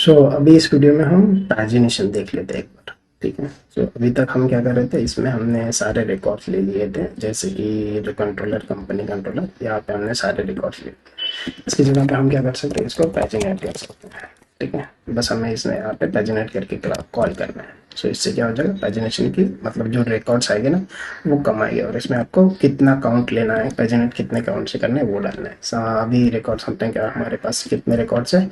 अभी इस वीडियो में हम पैजिनेशन देख लेते हैं एक बार। ठीक है। अभी तक हम क्या कर रहे थे, इसमें हमने सारे रिकॉर्ड्स ले लिए थे, जैसे कि जो कंट्रोलर, कंपनी कंट्रोलर, यहाँ पे हमने सारे रिकॉर्ड्स ले लिए। इसकी जगह पे हम क्या कर सकते हैं, इसको पैजिनेट कर सकते हैं। ठीक है। बस हमें इसमें यहाँ पे पैजिनेट करके कॉल करना है। इससे क्या हो जाएगा, पैजिनेशन की मतलब जो रिकॉर्ड्स आएंगे ना वो कम आएंगे, और इसमें आपको कितना काउंट लेना है, पैजिनेट कितने काउंट से करना है वो डालना है। अभी रिकॉर्ड समझते हैं क्या हमारे पास कितने रिकॉर्ड्स है,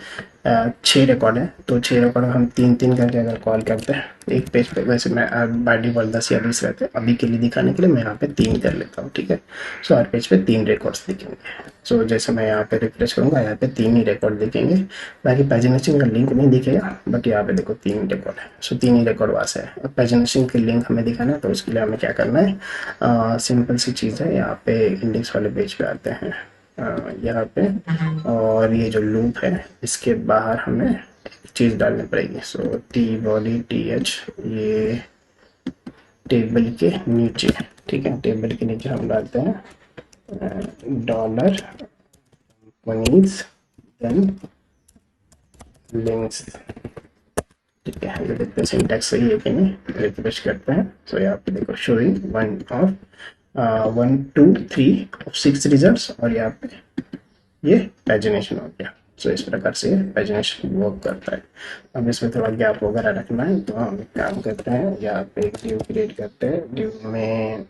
6 रिकॉर्ड है। तो 6 रिकॉर्ड हम तीन तीन करके अगर कॉल करते हैं एक पेज पे, वैसे मैं बाय डिफॉल्ट 10 या 20 रहते हैं, अभी के लिए दिखाने के लिए मैं यहाँ पे 3 कर लेता हूँ। ठीक है। हर पेज पे 3 रिकॉर्ड्स दिखेंगे। जैसे मैं यहाँ पे रिफ्रेश करूँगा, यहाँ पे 3 ही रिकॉर्ड दिखेंगे, बाकी पैजिनेशन का लिंक नहीं दिखेगा, बट यहाँ पे देखो 3 रिकॉर्ड है। 3 ही रिकॉर्ड वहाँ से है। अब पैजिनेशन के लिंक हमें दिखाना है, तो उसके लिए हमें क्या करना है, सिंपल सी चीज़ है। यहाँ पे इंडेक्स वाले पेज पे आते हैं, यहाँ पे, और ये जो लूप है इसके बाहर हमें एक चीज़ डालनी पड़ेगी। टी बॉडी टी एच, ये टेबल के नीचे। ठीक है। टेबल के नीचे हम डालते हैं डॉलर मनीज देन लिंक्स। ठीक है। ये देखते हैं सिंटैक्स सही है कि नहीं, रिफ्रेश करते हैं। यहाँ पे देखो शोइंग 1 2 3 ऑफ 6 रिजल्ट्स, और यहाँ पे ये पैजिनेशन हो गया। इस प्रकार से पैजिनेशन वर्क करता है। अब इसमें थोड़ा गैप वगैरह रखना है, तो हम एक काम करते हैं, यहाँ पे एक ड्यू क्रिएट करते हैं। ड्यू में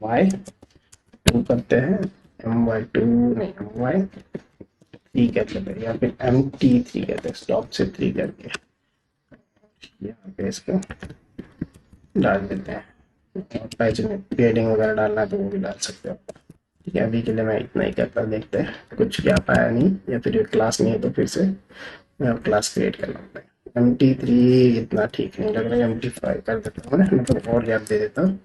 MY2 करते हैं, MY2 नहीं MY3 कहते हैं, या फिर MT3 कहते हैं, स्टॉप से 3 करके यहाँ पे इसको डाल देते हैं। पैजिनेट ग्रेडिंग वगैरह डालना है तो वो भी डाल सकते हो। ठीक है। अभी के लिए मैं इतना ही करता, देखते हैं कुछ क्या पाया नहीं, या फिर क्लास नहीं है तो फिर से मैं क्लास क्रिएट करना पड़ेगा। MT3 इतना ठीक नहीं लग रहा है, MT5 कर देता हूँ, मतलब और गैप दे देता हूँ।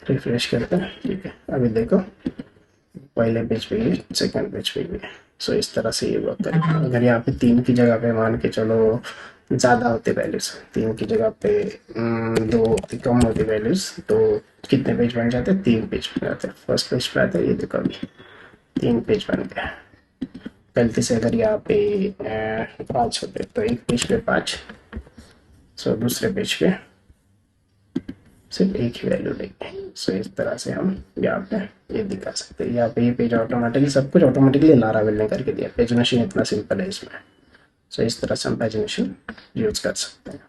रिफ्रेश करता है। ठीक है। अभी देखो पहले पेज पे ये, सेकंड पेज पे ये। इस तरह से ये वर्क करेगा। अगर यहाँ पे 3 की जगह पे मान के चलो ज़्यादा होते वैल्यूज, 3 की जगह पे 2 कम होती वैल्यूज, तो कितने पेज बन जाते हैं, 3 पेज बन जाते हैं। फर्स्ट पेज पे आता है, ये देखो अभी 3 पेज बन गया। गलती से अगर यहाँ पे 5 होते तो एक पेज पे 5, दूसरे पेज पे सिर्फ एक ही वैल्यू लेंगे। इस तरह से हम यहाँ पे ये दिखा सकते हैं। यहाँ पे ये पेज ऑटोमेटिकली, सब कुछ ऑटोमेटिकली लारावेल ने करके दिया। पैजिनेशन इतना सिंपल है इसमें। इस तरह से हम पैजिनेशन यूज कर सकते हैं।